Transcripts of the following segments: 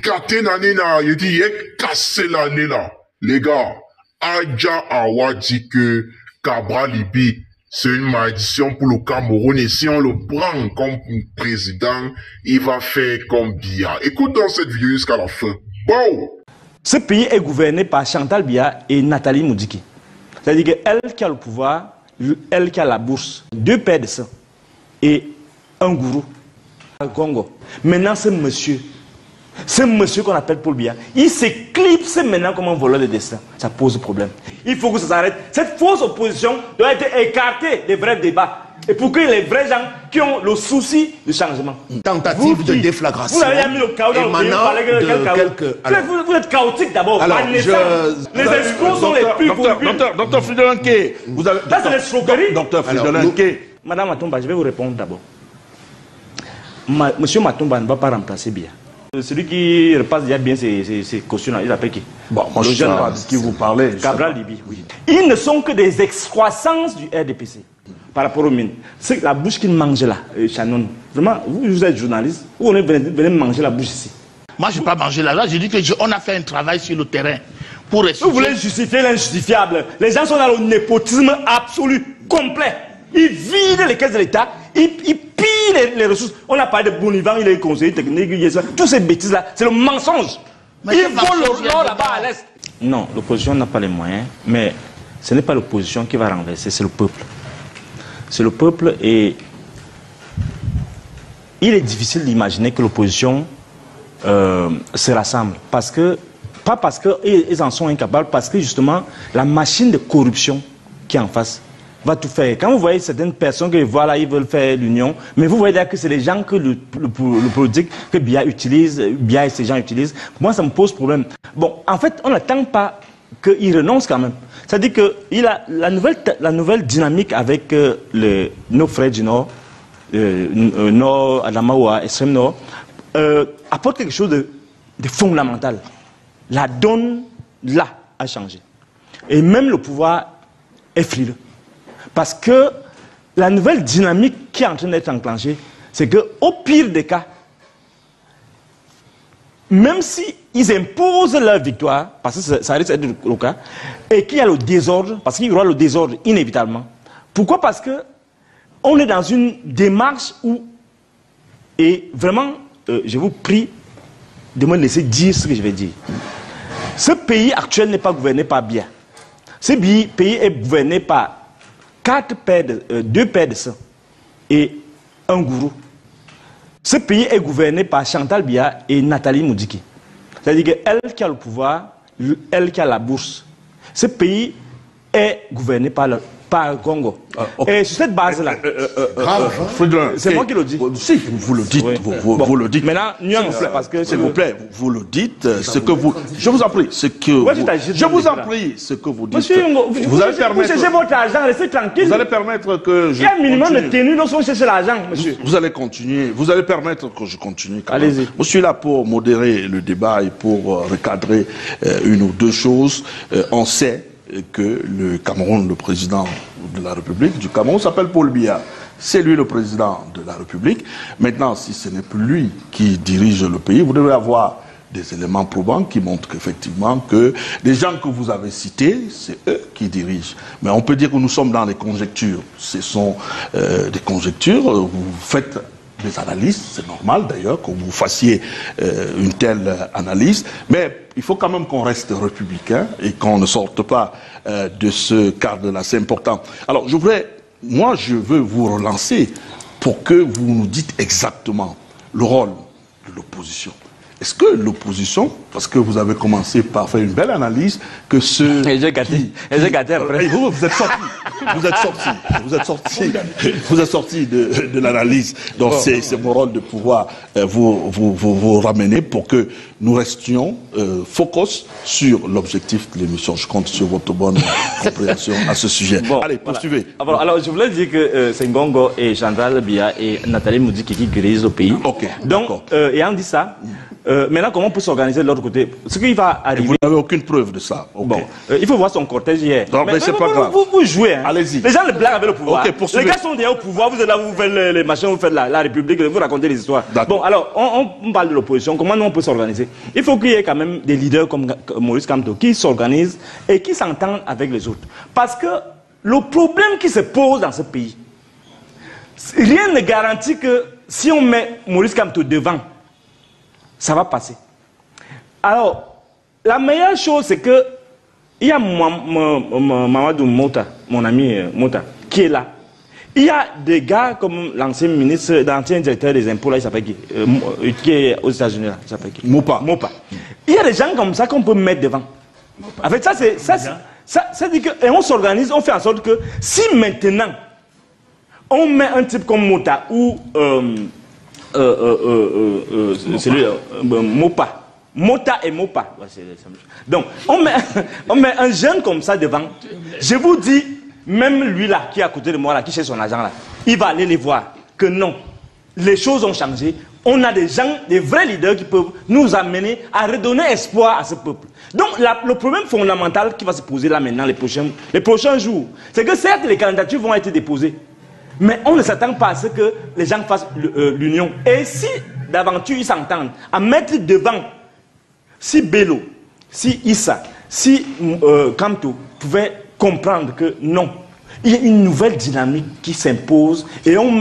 Katenanena, il dit, il est cassé l'année là. Les gars, Adja Awa dit que Cabral Libi, c'est une malédiction pour le Cameroun et si on le prend comme président, il va faire comme Biya. Écoutons cette vidéo jusqu'à la fin. Wow! Ce pays est gouverné par Chantal Biya et Nathalie Moudiki. C'est-à-dire qu'elle qui a le pouvoir, elle qui a la bourse, 2 paires de sang et un gourou. Congo. Maintenant, ce monsieur qu'on appelle Paul Biya, il s'éclipse maintenant comme un voleur de destin. Ça pose problème. Il faut que ça s'arrête. Cette fausse opposition doit être écartée des vrais débats. Et pour que les vrais gens qui ont le souci du changement. Une tentative de déflagration. Vous avez mis le chaos dans le pays. Vous êtes chaotique d'abord. Les escrocs sont les plus corrompus. Docteur Fridolanké, vous avez... Là, c'est l'escroquerie. Docteur Fridolanké. Madame Matomba, je vais vous répondre d'abord. Monsieur Matomba ne va pas remplacer Biya. Celui qui repasse déjà bien ses cautions, il s'appelle qui? Bon, moi je ne sais pas de qui vous parlez. Cabral Libi, oui. Ils ne sont que des excroissances du RDPC par rapport aux mines. C'est la bouche qu'il mange là, Shannon. Vraiment, vous êtes journaliste, vous venez manger la bouche ici. Moi, je ne vais pas manger là. J'ai dit qu'on a fait un travail sur le terrain pour essayer. Vous voulez justifier l'injustifiable. Les gens sont dans le népotisme absolu, complet. Ils vident les caisses de l'État, ils pillent les ressources. On a parlé de Bonivan, il est conseiller technique, toutes ces bêtises-là, c'est le mensonge. Ils volent l'or là-bas à l'Est. Non, l'opposition n'a pas les moyens, mais ce n'est pas l'opposition qui va renverser, c'est le peuple. C'est le peuple et il est difficile d'imaginer que l'opposition se rassemble. Pas parce qu'ils en sont incapables, parce que justement, la machine de corruption qui est en face va tout faire. Quand vous voyez certaines personnes qui voilà, ils veulent faire l'union, mais vous voyez que c'est les gens que le politique que Biya utilise, Biya et ces gens utilisent. Pour moi, ça me pose problème. Bon, en fait, on n'attend pas qu'il renonce quand même. C'est-à-dire que il a la nouvelle dynamique avec nos frères du Nord, Nord, Adamawa, extrême Nord, apporte quelque chose de fondamental. La donne, là, a changé. Et même le pouvoir est frileux. Parce que la nouvelle dynamique qui est en train d'être enclenchée, c'est qu'au pire des cas, même s'ils imposent leur victoire, parce que ça risque d'être le cas, et qu'il y a le désordre, parce qu'il y aura le désordre inévitablement. Pourquoi? Parce que on est dans une démarche où, et vraiment, je vous prie de me laisser dire ce que je vais dire. Ce pays actuel n'est pas gouverné par Biya. Ce pays est gouverné par 2 paires de sang et un gourou. Ce pays est gouverné par Chantal Biya et Nathalie Moudiki. C'est-à-dire qu'elle qui a le pouvoir, elle qui a la bourse. Ce pays est gouverné par le Congo. Okay. Et sur cette base-là, c'est moi qui le dis. Si, vous le dites, oui. Vous le dites. Maintenant, nuance, parce que s'il vous plaît, vous le dites, ce que vous... Je vous en prie, ce que vous... Je vous en prie, ce que vous dites. Monsieur, vous allez permettre... Vous cherchez votre argent, restez tranquille. Vous allez permettre que je... Il y a un minimum de tenue lorsqu'on cherche l'argent, monsieur. Vous allez continuer, vous allez permettre que je continue. Allez-y. Je suis là pour modérer le débat et pour recadrer une ou deux choses. On sait que le Cameroun, le président de la République du Cameroun s'appelle Paul Biya. C'est lui le président de la République. Maintenant, si ce n'est plus lui qui dirige le pays, vous devez avoir des éléments probants qui montrent qu'effectivement que les gens que vous avez cités, c'est eux qui dirigent. Mais on peut dire que nous sommes dans les conjectures. Ce sont des conjectures. Vous faites des analyses, c'est normal d'ailleurs que vous fassiez une telle analyse, mais il faut quand même qu'on reste républicain et qu'on ne sorte pas de ce cadre-là, c'est important. Alors je veux vous relancer pour que vous nous dites exactement le rôle de l'opposition. Est-ce que l'opposition, parce que vous avez commencé par faire une belle analyse, que ce... J'ai gâté après. Vous êtes sorti de l'analyse. Donc c'est mon rôle de pouvoir vous ramener pour que nous restions focus sur l'objectif de l'émission. Je compte sur votre bonne compréhension à ce sujet. Bon, allez, poursuivez. Voilà. Alors, je voulais dire que c'est Ngongo et Chantal Biya et Nathalie Moudiki qui dirigent le pays. Ok. Donc, ayant dit ça, maintenant, comment on peut s'organiser de l'autre l'autre côté. Ce qui va arriver... Et vous n'avez aucune preuve de ça. Okay. Bon, il faut voir son cortège hier. Non, mais c'est pas grave. Vous jouez. Hein. Allez-y. Les gens le blaguent avec le pouvoir. Okay, les gars sont déjà au pouvoir, vous êtes là, vous faites les machins, vous faites la République, vous racontez des histoires. Bon, alors, on parle de l'opposition. Comment nous on peut s'organiser? Il faut qu'il y ait quand même des leaders comme Maurice Kamto qui s'organisent et qui s'entendent avec les autres. Parce que le problème qui se pose dans ce pays, rien ne garantit que si on met Maurice Kamto devant, ça va passer. Alors, la meilleure chose, c'est que il y a Mamadou Mota, mon ami Mota, qui est là. Il y a des gars comme l'ancien ministre, l'ancien directeur des impôts, là, il s'appelle qui est aux États-Unis, là, il s'appelle qui? Mopa. Il y a des gens comme ça qu'on peut mettre devant. En fait, ça dit que, et on s'organise, on fait en sorte que si maintenant on met un type comme Mota ou celui Mota et Mopa. Donc, on met un jeune comme ça devant. Je vous dis, même lui là, qui est à côté de moi, là, qui cherche son agent là, il va aller les voir que non, les choses ont changé. On a des gens, des vrais leaders qui peuvent nous amener à redonner espoir à ce peuple. Donc, le problème fondamental qui va se poser là maintenant, les prochains jours, c'est que certes, les candidatures vont être déposées, mais on ne s'attend pas à ce que les gens fassent l'union. Et si d'aventure ils s'entendent à mettre devant, si Bello, si Issa, si Kamto pouvaient comprendre que non, il y a une nouvelle dynamique qui s'impose et on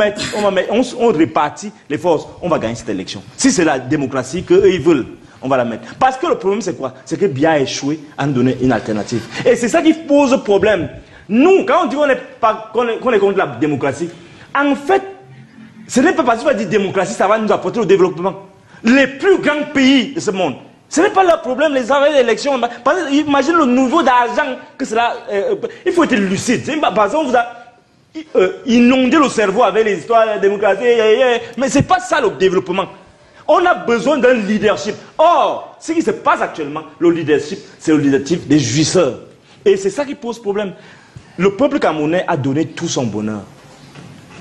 répartit les forces, on va gagner cette élection. Si c'est la démocratie qu'eux ils veulent, on va la mettre. Parce que le problème c'est quoi? C'est que Biya a échoué à nous donner une alternative. Et c'est ça qui pose problème. Nous, quand on dit qu'on est contre la démocratie, en fait, ce n'est pas parce qu'on va dire démocratie, ça va nous apporter au développement. Les plus grands pays de ce monde, ce n'est pas leur problème, les travailleurs d'élection. Imagine le niveau d'argent que cela... il faut être lucide. Par exemple, on vous a inondé le cerveau avec les histoires de la démocratie. Mais ce n'est pas ça le développement. On a besoin d'un leadership. Or, ce qui se passe actuellement, le leadership, c'est le leadership des jouisseurs. Et c'est ça qui pose problème. Le peuple camerounais a donné tout son bonheur,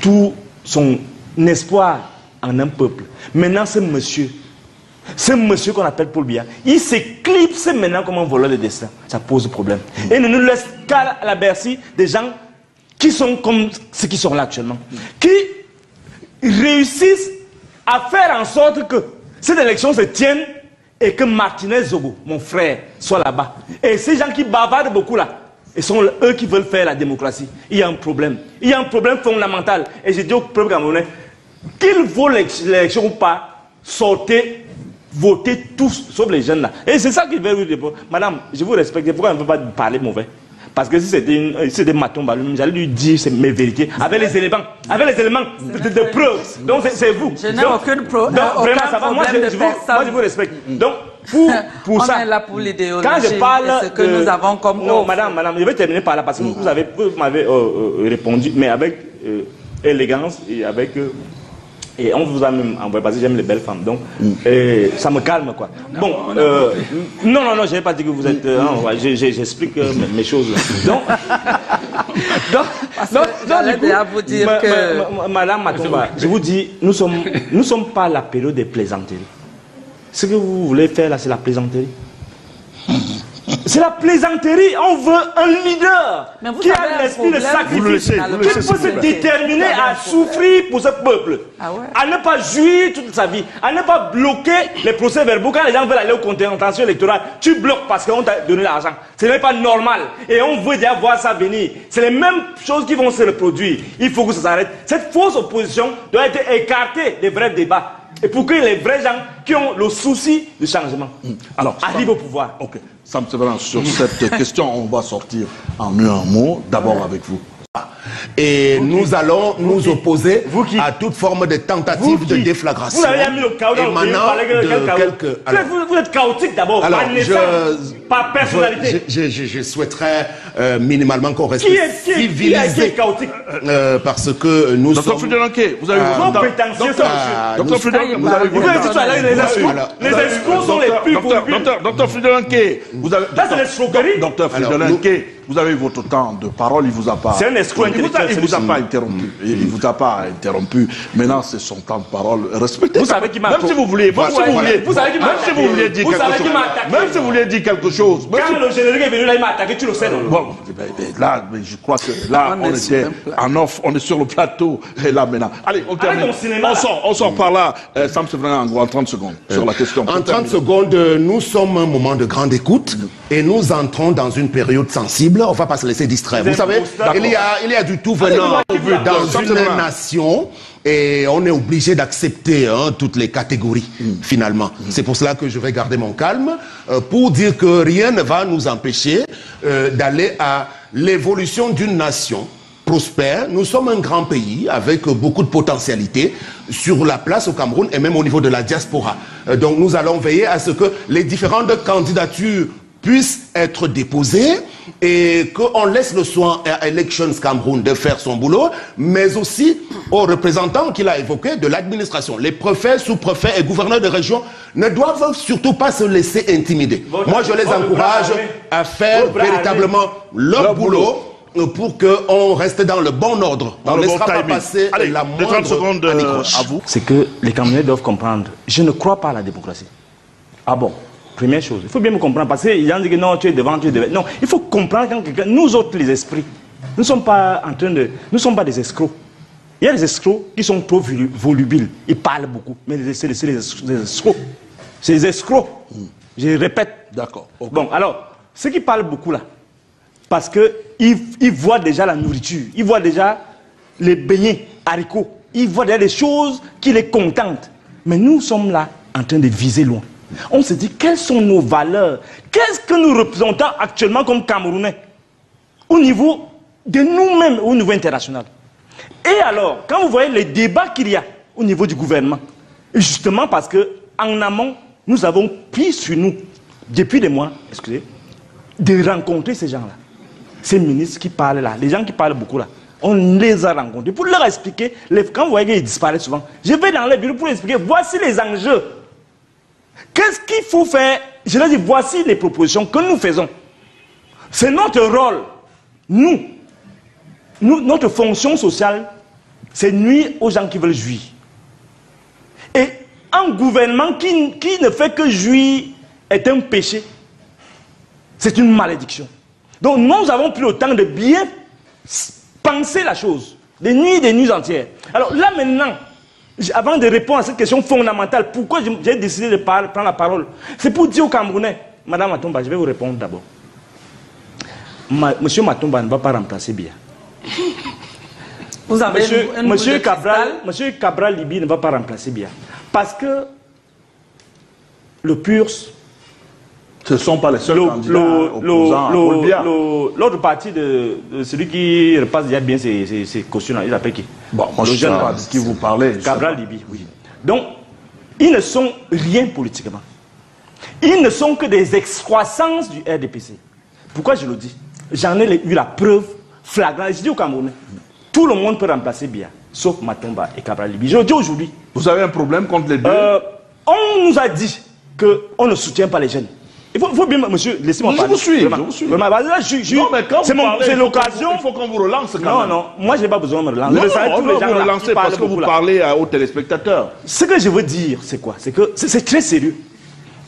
tout son espoir en un peuple. Maintenant, ce monsieur qu'on appelle Paul Biya, il s'éclipse maintenant comme un voleur de destin. Ça pose problème. Et ne nous laisse qu'à la merci des gens qui sont comme ceux qui sont là actuellement. Qui réussissent à faire en sorte que cette élection se tienne et que Martinez Zogo, mon frère, soit là-bas. Et ces gens qui bavardent beaucoup là, et sont eux qui veulent faire la démocratie. Il y a un problème. Il y a un problème fondamental. Et je dis au peuple camerounais, qu'il vaut l'élection ou pas, sortez, votez tous, sauf les jeunes là. Et c'est ça qui veut dire. Madame, je vous respecte. Pourquoi on ne veut pas parler mauvais? Parce que si c'était Maton Balou, j'allais lui dire mes vérités, avec les éléments de preuve. Donc c'est vous. Je n'ai aucune preuve. Donc vraiment, ça va. Moi, je vous respecte. Donc, pour ça, on est là pour l'idéologie. Quand je parle ce que nous avons comme non, madame, je vais terminer par là parce que vous m'avez répondu, mais avec élégance et avec et on vous a même envoyé parce que j'aime les belles femmes, donc ça me calme quoi. Bon, non, je n'ai pas dit que vous êtes. J'explique mes choses. Donc, j'allais déjà vous dire que madame Matomba, je vous dis, nous sommes pas à la période des plaisanteries. Ce que vous voulez faire là, c'est la plaisanterie. C'est la plaisanterie. On veut un leader qui a l'esprit de sacrifice, qui peut se déterminer à souffrir pour ce peuple, à ne pas jouir toute sa vie, à ne pas bloquer les procès-verbaux. Quand les gens veulent aller au contentieux électoral, tu bloques parce qu'on t'a donné l'argent. Ce n'est pas normal. Et on veut déjà voir ça venir. C'est les mêmes choses qui vont se reproduire. Il faut que ça s'arrête. Cette fausse opposition doit être écartée des vrais débats. Et pour que les vrais gens qui ont le souci du changement arrivent au pouvoir. Ok. Sam Severin, sur cette question, on va sortir en un mot, d'abord avec vous. Et nous allons nous opposer à toute forme de tentative de déflagration. Vous avez mis le chaos dans le pays. Vous êtes chaotique d'abord, par naissance, par personnalité. Je souhaiterais minimalement qu'on reste civilisé. Qui est chaotique parce que nous sommes... Dr. Fridolin-Kay, vous avez prétentieux, Dr. Fridolin-Kay, vous avez les escrocs sont les plus corrompus. Dr. Fridolin-Kay, vous avez... Là, c'est les escroqueries. Dr. Fridolin-Kay, vous avez eu votre temps de parole, il vous a pas... C'est un escroc intellectuel. Il vous a pas interrompu. Il vous a pas interrompu. Maintenant, c'est son temps de parole. Respectez. Vous savez qui m'a Même si vous vouliez... Même si vous vouliez dire quelque chose. Même si vous vouliez dire quelque chose. Quand le générique est venu là, il m'a attaqué, tu le sais, non? Bon, là, je crois que là, on était en off, on est sur le plateau, et là maintenant. Allez, on termine. On sort par là. Sam Séverin en 30 secondes sur la question. En 30 secondes, nous sommes un moment de grande écoute et nous entrons dans une période sensible. On ne va pas se laisser distraire. Vous savez, il y a du tout venant dans une nation et on est obligé d'accepter toutes les catégories finalement. C'est pour cela que je vais garder mon calme pour dire que rien ne va nous empêcher d'aller à l'évolution d'une nation prospère. Nous sommes un grand pays avec beaucoup de potentialités sur la place au Cameroun et même au niveau de la diaspora. Donc nous allons veiller à ce que les différentes candidatures puissent être déposées et qu'on laisse le soin à Elections Cameroun de faire son boulot, mais aussi aux représentants qu'il a évoqués de l'administration. Les préfets, sous-préfets et gouverneurs de région ne doivent surtout pas se laisser intimider. Moi, je les encourage à faire véritablement leur boulot pour qu'on reste dans le bon ordre. On ne laissera pas passer la moindre 30 secondes à vous. C'est que les Camerounais doivent comprendre. Je ne crois pas à la démocratie. Ah bon? Première chose. Il faut bien me comprendre. Parce que les gens disent que non, tu es devant, tu es devant. Non, il faut comprendre quand quelqu'un... Nous autres, les esprits, nous ne sommes pas en train de... Nous ne sommes pas des escrocs. Il y a des escrocs qui sont trop volubiles. Ils parlent beaucoup. Mais c'est les escrocs. C'est les escrocs. Je répète. D'accord. Okay. Bon, alors, ceux qui parlent beaucoup là, parce qu'ils voient déjà la nourriture, ils voient déjà les beignets, haricots, ils voient déjà des choses qui les contentent. Mais nous sommes là en train de viser loin. On se dit, quelles sont nos valeurs? Qu'est-ce que nous représentons actuellement comme Camerounais au niveau de nous-mêmes, au niveau international? Et alors, quand vous voyez les débats qu'il y a au niveau du gouvernement, justement parce qu'en amont, nous avons pris sur nous, depuis des mois, excusez, de rencontrer ces gens-là. Ces ministres qui parlent là, les gens qui parlent beaucoup là, on les a rencontrés pour leur expliquer, quand vous voyez qu'ils disparaissent souvent, je vais dans les bureaux pour expliquer, voici les enjeux. Qu'est-ce qu'il faut faire? Je leur dis, voici les propositions que nous faisons. C'est notre rôle. Nous, notre fonction sociale, c'est nuire aux gens qui veulent jouir. Et un gouvernement qui ne fait que jouir est un péché. C'est une malédiction. Donc nous avons pris le temps de bien penser la chose. Des nuits entières. Alors là maintenant, avant de répondre à cette question fondamentale, pourquoi j'ai décidé de prendre la parole? C'est pour dire aux Camerounais, Madame Matomba, je vais vous répondre d'abord. Monsieur Matomba ne va pas remplacer Biya. Vous avez Monsieur Cabral Libi ne va pas remplacer Biya. Parce que le PURS, ce ne sont pas les seuls candidats opposants à Paul Biya. L'autre parti de celui qui repasse déjà bien ses cautions, il appelle qui? Bon, moi je ne sais pas de qui vous parlez. Cabral Libi, oui. Donc, ils ne sont rien politiquement. Ils ne sont que des excroissances du RDPC. Pourquoi je le dis? J'en ai eu la preuve flagrante. Je dis au Camerounais, tout le monde peut remplacer Biya, sauf Matomba et Cabral Libi. Je le dis aujourd'hui. Vous avez un problème contre les deux? On nous a dit qu'on ne soutient pas les jeunes. Il faut bien, monsieur, laissez-moi parler. Je vous suis. Non, mais quand c'est l'occasion. Il faut qu'on vous relance quand même. Non, moi je n'ai pas besoin de me relancer. Non, on va vous relancer parce que vous parlez aux téléspectateurs. Ce que je veux dire, c'est quoi? C'est que c'est très sérieux.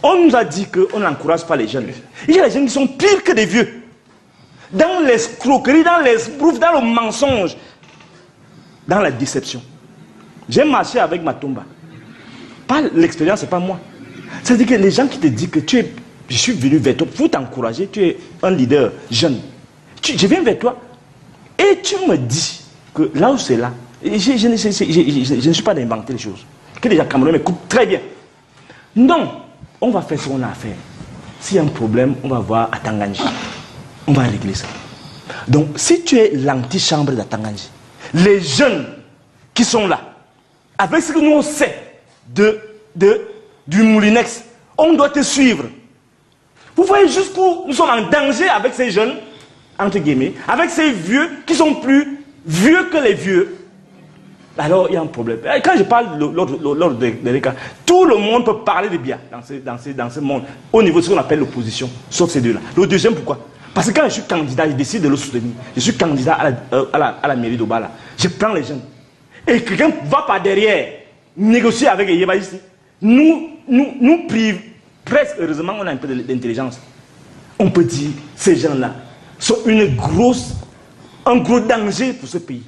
On nous a dit qu'on n'encourage pas les jeunes. Il y a des jeunes qui sont pires que des vieux. Dans l'escroquerie, dans l'esbrouf, dans le mensonge, dans la déception. J'ai marché avec Matomba. Pas l'expérience, c'est pas moi. C'est-à-dire que les gens qui te disent que je suis venu vers toi pour t'encourager, tu es un leader jeune. Je viens vers toi et tu me dis que là où c'est là, je ne suis pas d'inventer les choses. Que les gens Camerounais m'écoutent très bien. Non, on va faire ce qu'on a à faire. S'il y a un problème, on va voir à Tanganji. On va régler ça. Donc, si tu es l'antichambre d'Atanganji, les jeunes qui sont là, avec ce que nous on sait du Moulinex, on doit te suivre. Vous voyez jusqu'où nous sommes en danger avec ces jeunes, entre guillemets, avec ces vieux qui sont plus vieux que les vieux. Alors il y a un problème. Et quand je parle de l'ordre des cas, tout le monde peut parler de bien dans ce monde, au niveau de ce qu'on appelle l'opposition, sauf ces deux-là. Le deuxième, pourquoi? Parce que quand je suis candidat, je décide de le soutenir. Je suis candidat à la mairie d'Obala. Je prends les jeunes. Et quelqu'un va par derrière négocier avec Yeba ici. Nous privons, presque heureusement, on a un peu d'intelligence. On peut dire ces gens-là sont un gros danger pour ce pays.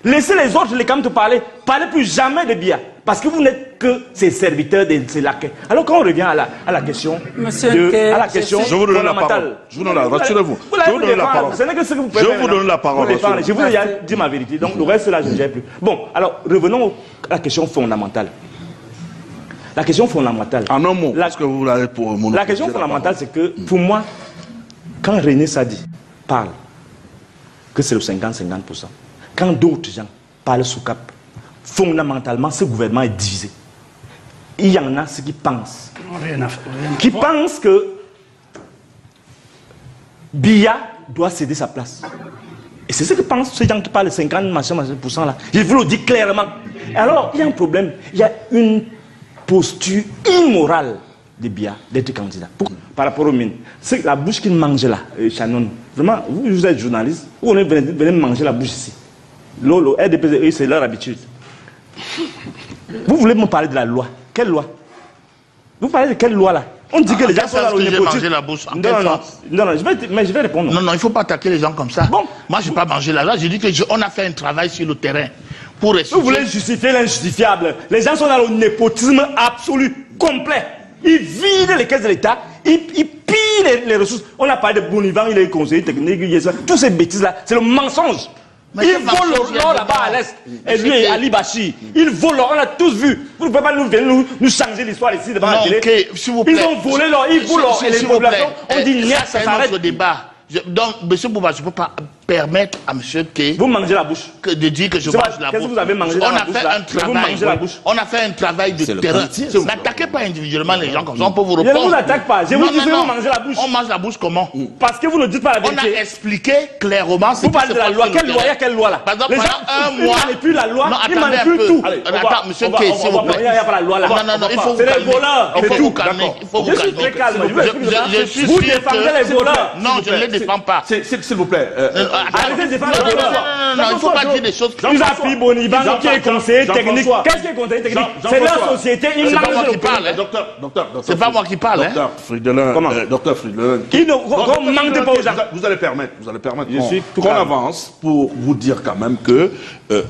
Laissez les autres, les camps te parler. Parlez plus jamais de Biya. Parce que vous n'êtes que ces serviteurs de ces laquais. Alors quand on revient à la question, je vous donne la parole. Je vous donne la parole. Rassurez-vous. Je vous donne la parole. Ce n'est que ce que vous pouvez faire. Je vous donne la parole. Je vous ai dit ma vérité. Donc le reste là, je ne gère plus. Bon, alors revenons à la question fondamentale. La question fondamentale. En un mot, parce que vous l'avez pour mon. La question fondamentale, c'est que pour moi, quand René Sadi parle que c'est le 50-50%, quand d'autres gens parlent sous cap, fondamentalement, ce gouvernement est divisé. Il y en a ceux qui pensent. Qui pensent que Biya doit céder sa place. Et c'est ce que pensent ces gens qui parlent de 50% là. Je vous le dis clairement. Alors, il y a un problème. Il y a une posture immorale de Biya d'être candidat. Par rapport aux mines. C'est la bouche qu'il mange là, Shannon. Vraiment, vous êtes journaliste, vous venez manger la bouche ici. Lolo, RDP, c'est leur habitude. Vous voulez me parler de la loi? Quelle loi? Vous parlez de quelle loi là? On dit que les gens sont là au népotisme. La bouche. Non, je vais répondre. Non, il ne faut pas attaquer les gens comme ça. Bon. Moi, je n'ai pas mangé la loi. J'ai dit qu'on a fait un travail sur le terrain pour restituer. Vous voulez justifier l'injustifiable. Les gens sont dans le népotisme absolu, complet. Ils vident les caisses de l'État, ils pillent les ressources. On a parlé de Bonivan, il est conseiller technique, toutes ces bêtises-là, c'est le mensonge. Ils volent l'or là-bas à l'Est. Et lui et Ali Bachir, ils volent, on a tous vu. Vous ne pouvez pas nous changer l'histoire ici devant la télé. S'il vous plaît. Ils ont volé l'or, ils volent l'or. Et les populations, on dit rien, ça s'arrête. C'est un autre débat. Donc, M. Bouba, je ne peux pas permettre à M. K. Vous mangez la bouche. De dire que je mange la bouche. Qu'est-ce que vous avez mangé dans la bouche là? On a fait un travail de terrain. N'attaquez pas individuellement les gens comme ça, on peut vous répondre. Je ne vous attaque pas. Je vous dis que vous mangez la bouche. On mange la bouche comment? Parce que vous ne dites pas la vérité. On a expliqué clairement. Vous parlez de la loi. Quelle loi? Il y a quelle loi là? Par exemple, pendant un mois. Ils ne manipulent la loi. Ils attendez un manipulent peu. tout. Attends, M. K, s'il vous plaît. Il n'y a pas la loi là. Non, il faut vous calmer. C'est les voleurs. Il faut vous calmer. Je suis très calme. Je suis vous défendez les voleurs. Non, je ne les défends pas. S'il vous plaît. Arrêtez de défendre les voleurs. Non, il ne faut pas dire des choses comme ça. Vous appuyez Bonivan qui est conseiller technique. Qu'est-ce qui est conseiller technique? C'est leur société. C'est pas moi qui parle. C'est pas moi qui parle. Docteur Fridelin. Docteur Fridelin. Ne mentez pas aux gens. Vous allez permettre qu'on avance pour vous dire quand même que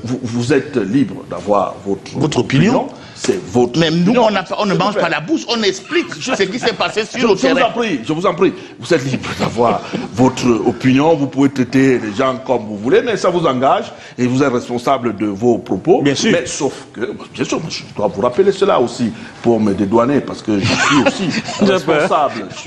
vous êtes libre d'avoir votre opinion. C'est votre Même nous, on ne mange pas la bouche, on explique ce qui s'est passé sur le terrain. Je vous en prie, vous êtes libre d'avoir votre opinion, vous pouvez traiter les gens comme vous voulez, mais ça vous engage et vous êtes responsable de vos propos. Bien sûr. Mais sauf que, bien sûr, je dois vous rappeler cela aussi pour me dédouaner, parce que je suis aussi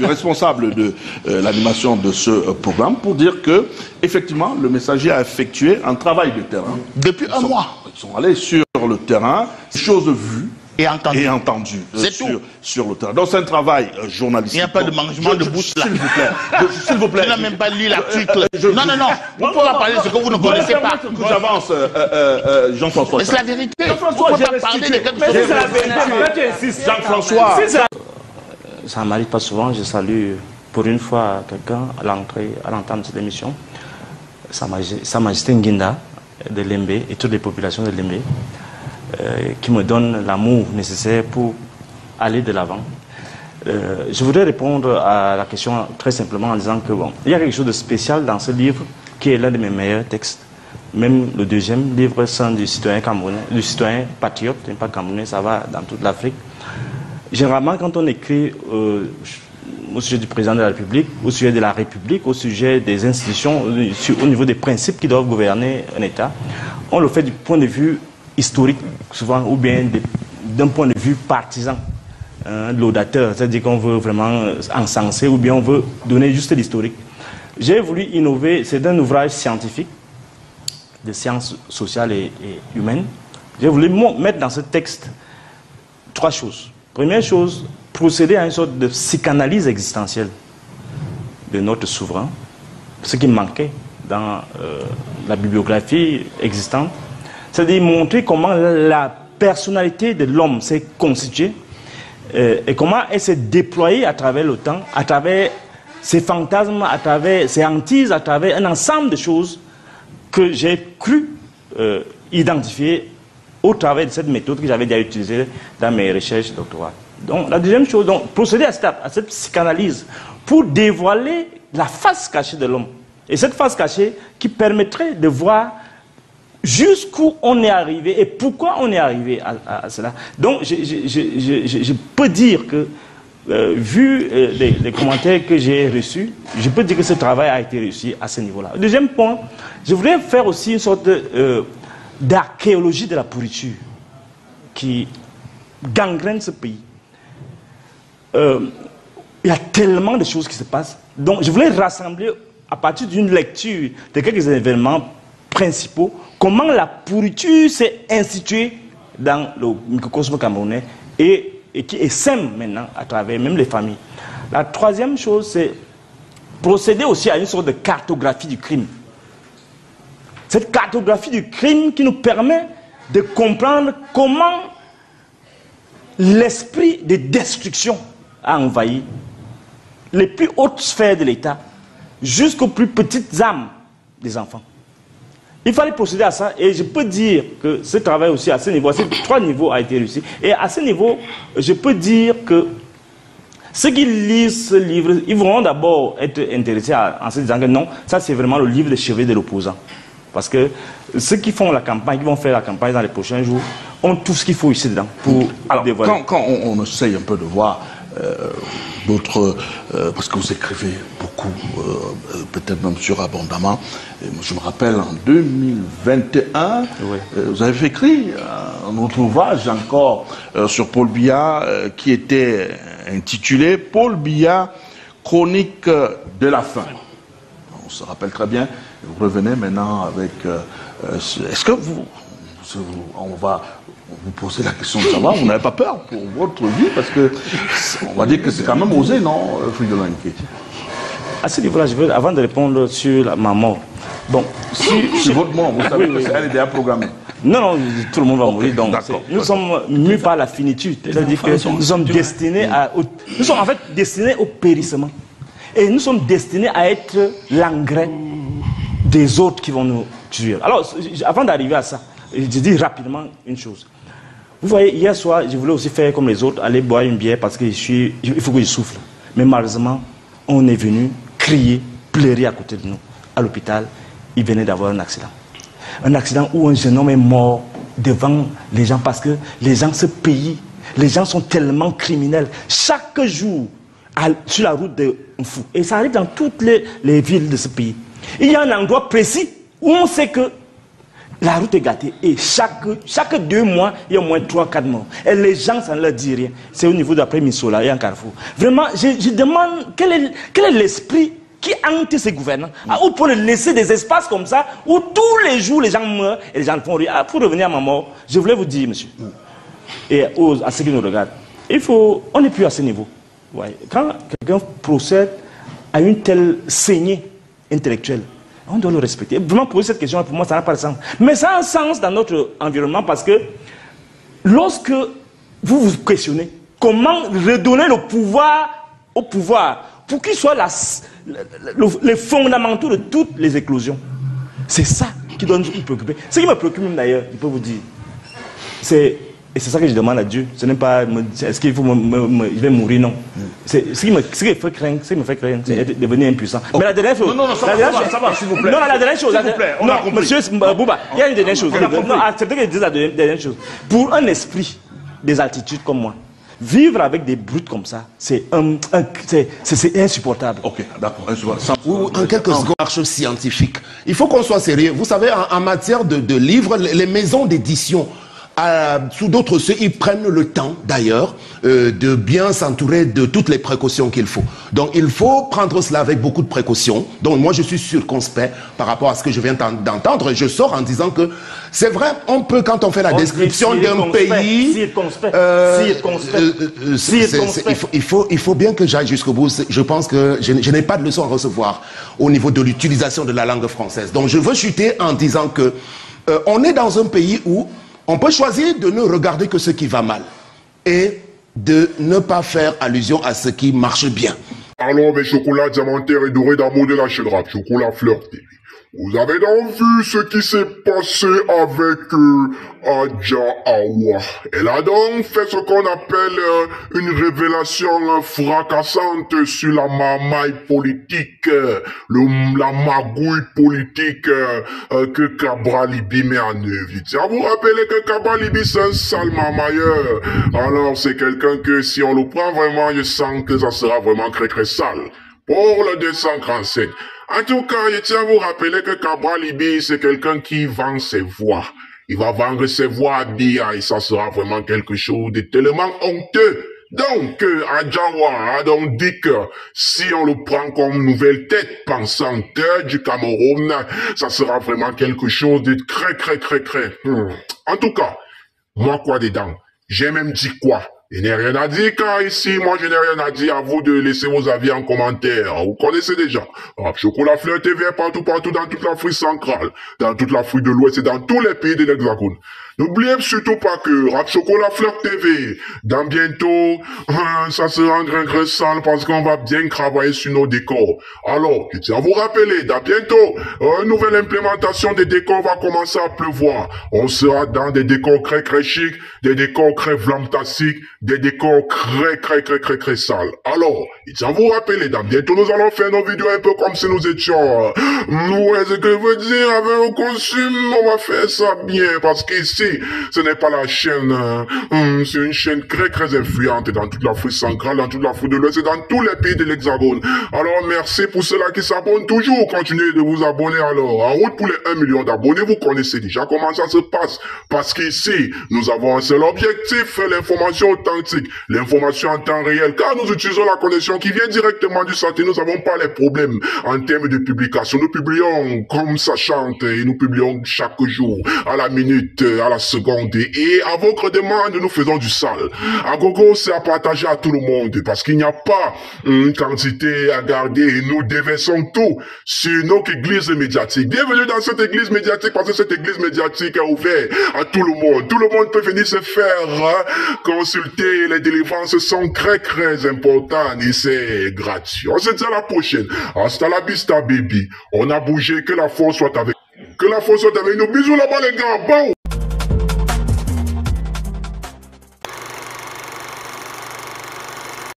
responsable de l'animation de ce programme, pour dire que, effectivement, le messager a effectué un travail de terrain. Depuis un mois. Ils sont allés sur le terrain, choses vues et entendues sur le terrain. Donc c'est un travail journalistique. Il n'y a pas de mangement de bouche là. S'il vous plaît. Tu n'as même pas lu l'article. Non. Vous ne pouvez pas parler de ce que vous ne connaissez pas. J'avance, Jean-François. C'est la vérité. Jean-François, on ne peut pas parler de quelque chose. C'est la vérité. Jean-François. Ça n'arrive pas souvent. Je salue pour une fois quelqu'un à l'entame de cette émission. Sa Majesté Nginda de Lembe et toutes les populations de Lembe qui me donnent l'amour nécessaire pour aller de l'avant. Je voudrais répondre à la question très simplement en disant que il y a quelque chose de spécial dans ce livre qui est l'un de mes meilleurs textes. Même le deuxième livre, c'est du citoyen camerounais, du citoyen patriote, pas camerounais, ça va dans toute l'Afrique. Généralement, quand on écrit au sujet du président de la République, au sujet de la République, au sujet des institutions, au niveau des principes qui doivent gouverner un État, on le fait du point de vue historique, souvent, ou bien d'un point de vue partisan, laudateur, c'est-à-dire qu'on veut vraiment encenser, ou bien on veut donner juste l'historique. J'ai voulu innover, c'est un ouvrage scientifique, de sciences sociales et humaines. J'ai voulu mettre dans ce texte 3 choses. Première chose, procéder à une sorte de psychanalyse existentielle de notre souverain, ce qui manquait dans la bibliographie existante, c'est-à-dire montrer comment la personnalité de l'homme s'est constituée et comment elle s'est déployée à travers le temps, à travers ces fantasmes, à travers ces hantises, à travers un ensemble de choses que j'ai cru identifier au travers de cette méthode que j'avais déjà utilisée dans mes recherches doctorales. Donc la deuxième chose, donc, procéder à cette psychanalyse pour dévoiler la face cachée de l'homme. Et cette face cachée qui permettrait de voir jusqu'où on est arrivé et pourquoi on est arrivé à cela. Donc je peux dire que, vu les commentaires que j'ai reçus, je peux dire que ce travail a été réussi à ce niveau-là. Deuxième point, je voudrais faire aussi une sorte d'archéologie de la pourriture qui gangrène ce pays. Il y a tellement de choses qui se passent. Donc je voulais rassembler à partir d'une lecture de quelques événements principaux, comment la pourriture s'est instituée dans le microcosme camerounais et qui essaime maintenant à travers même les familles. La troisième chose, c'est procéder aussi à une sorte de cartographie du crime. Cette cartographie du crime qui nous permet de comprendre comment l'esprit de destruction a envahi les plus hautes sphères de l'État jusqu'aux plus petites âmes des enfants. Il fallait procéder à ça et je peux dire que ce travail aussi à ce niveau, à ces trois niveaux a été réussi. Et à ce niveau, je peux dire que ceux qui lisent ce livre, ils vont d'abord être intéressés en se disant que non, ça c'est vraiment le livre de chevet de l'opposant. Parce que ceux qui font la campagne, qui vont faire la campagne dans les prochains jours, ont tout ce qu'il faut ici dedans pour dévoiler. Quand on essaye un peu de voir d'autres, parce que vous écrivez beaucoup, peut-être même surabondamment. Je me rappelle en 2021, oui. Vous avez écrit un autre ouvrage encore sur Paul Biya qui était intitulé Paul Biya, chronique de la faim. On se rappelle très bien. Vous revenez maintenant avec. Est-ce que on va vous poser la question de savoir, vous n'avez pas peur pour votre vie, parce que on va dire que c'est quand même osé, non, Fridolanke? À ce niveau-là, je veux, avant de répondre sur ma mort, bon, sur votre mort, vous savez qu'elle est déjà programmée. Non, tout le monde va mourir. Donc, nous sommes mus par la finitude. C'est-à-dire que nous sommes destinés nous sommes en fait destinés au périssement. Et nous sommes destinés à être l'engrais des autres qui vont nous tuer. Alors, avant d'arriver à ça, je dis rapidement une chose. Vous voyez, hier soir, je voulais aussi faire comme les autres, aller boire une bière parce qu'il faut que je souffle. Mais malheureusement, on est venu crier, pleurer à côté de nous, à l'hôpital. Il venait d'avoir un accident. Un accident où un jeune homme est mort devant les gens parce que les gens se payent. Les gens sont tellement criminels. Chaque jour, sur la route de Mfou. Et ça arrive dans toutes les villes de ce pays. Il y a un endroit précis où on sait que la route est gâtée. Et chaque 2 mois, il y a au moins 3-4 morts. Et les gens, ça ne leur dit rien. C'est au niveau d'après Missola et en Carrefour. Vraiment, je demande quel est l'esprit qui hante ces gouvernants. Ou pour laisser des espaces comme ça, où tous les jours les gens meurent et les gens font rire. Pour revenir à ma mort, je voulais vous dire, monsieur, et à ceux qui nous regardent, on n'est plus à ce niveau. Ouais. Quand quelqu'un procède à une telle saignée intellectuelle, on doit le respecter. Vraiment, poser cette question, pour moi, ça n'a pas de sens. Mais ça a un sens dans notre environnement parce que lorsque vous vous questionnez comment redonner le pouvoir au pouvoir pour qu'il soit les fondamentaux de toutes les éclosions, c'est ça qui doit nous préoccuper. Ce qui me préoccupe même d'ailleurs, je peux vous dire, et c'est ça que je demande à Dieu. Ce n'est pas, est-ce qu'il faut je vais mourir, non. Ce qui me fait craindre, c'est devenir impuissant. Okay. Mais la dernière chose. Non, ça va, s'il vous plaît. Non, la dernière chose. S'il vous plaît, on a compris. Monsieur Bouba, il y a une dernière chose. Non, acceptez que je dise la dernière chose. Pour un esprit des altitudes comme moi, vivre avec des brutes comme ça, c'est insupportable. Ok, d'accord, insupportable. Ou en quelques secondes, marche scientifique. Il faut qu'on soit sérieux. Vous savez, en matière de livres, les maisons d'édition, sous d'autres cieux, ils prennent le temps d'ailleurs de bien s'entourer de toutes les précautions qu'il faut. Donc il faut prendre cela avec beaucoup de précautions. Donc moi je suis circonspect par rapport à ce que je viens d'entendre. Je sors en disant que c'est vrai, on peut, quand on fait la description d'un pays, il faut bien que j'aille jusqu'au bout. Je pense que je n'ai pas de leçon à recevoir au niveau de l'utilisation de la langue française. Donc je veux chuter en disant que on est dans un pays où on peut choisir de ne regarder que ce qui va mal et de ne pas faire allusion à ce qui marche bien. Alors mes chocolats diamantaires et dorés d'amour de la chaîne Rap Chocolat Fleur TV. Vous avez donc vu ce qui s'est passé avec Adja Awa. Elle a donc fait ce qu'on appelle une révélation fracassante sur la mamaille politique, la magouille politique que Cabral Libby met en œuvre. Tiens, vous rappelez que Cabral Libby c'est un sale mamailleur. Alors c'est quelqu'un que si on le prend vraiment, je sens que ça sera vraiment très sale. Pour le 237. En tout cas, je tiens à vous rappeler que Cabral Libby, c'est quelqu'un qui vend ses voix. Il va vendre ses voix à Bia et ça sera vraiment quelque chose de tellement honteux. Donc, Adjawa a donc dit que si on le prend comme nouvelle tête pensante du Cameroun, ça sera vraiment quelque chose de très. En tout cas, moi quoi dedans? J'ai même dit quoi? Je n'ai rien à dire car ici, moi je n'ai rien à dire, à vous de laisser vos avis en commentaire. Vous connaissez déjà. Rap Chocolat Fleur TV partout dans toute l'Afrique centrale, dans toute l'Afrique de l'Ouest et dans tous les pays de l'Hexagone. N'oubliez surtout pas que Rap Chocolat Fleur TV, dans bientôt, ça sera très sale parce qu'on va bien travailler sur nos décors. Alors, je tiens à vous rappeler, dans bientôt, une nouvelle implémentation des décors va commencer à pleuvoir. On sera dans des décors très chics, des décors très flamtastiques, des décors très sales. Alors, je tiens à vous rappeler, dans bientôt nous allons faire nos vidéos un peu comme si nous étions, ce que je veux dire, avec un costume, on va faire ça bien parce qu'ici, ce n'est pas la chaîne, c'est une chaîne très influente dans toute l'Afrique centrale, dans toute l'Afrique de l'Ouest et dans tous les pays de l'Hexagone. Alors merci pour ceux-là qui s'abonnent toujours, continuez de vous abonner alors. En route pour les 1 million d'abonnés, vous connaissez déjà comment ça se passe. Parce qu'ici, nous avons un seul objectif, l'information authentique, l'information en temps réel, car nous utilisons la connexion qui vient directement du satellite, nous n'avons pas les problèmes en termes de publication. Nous publions comme ça chante et nous publions chaque jour, à la minute, à la seconde et à votre demande nous faisons du sale. À gogo c'est à partager à tout le monde parce qu'il n'y a pas une quantité à garder et nous déversons tout sur notre église médiatique. Bienvenue dans cette église médiatique parce que cette église médiatique est ouverte à tout le monde. Tout le monde peut venir se faire consulter. Les délivrances sont très importantes et c'est gratuit. On se dit à la prochaine. Hasta la vista baby. On a bougé, que la force soit avec nous. Bisous là-bas les gars. Bon.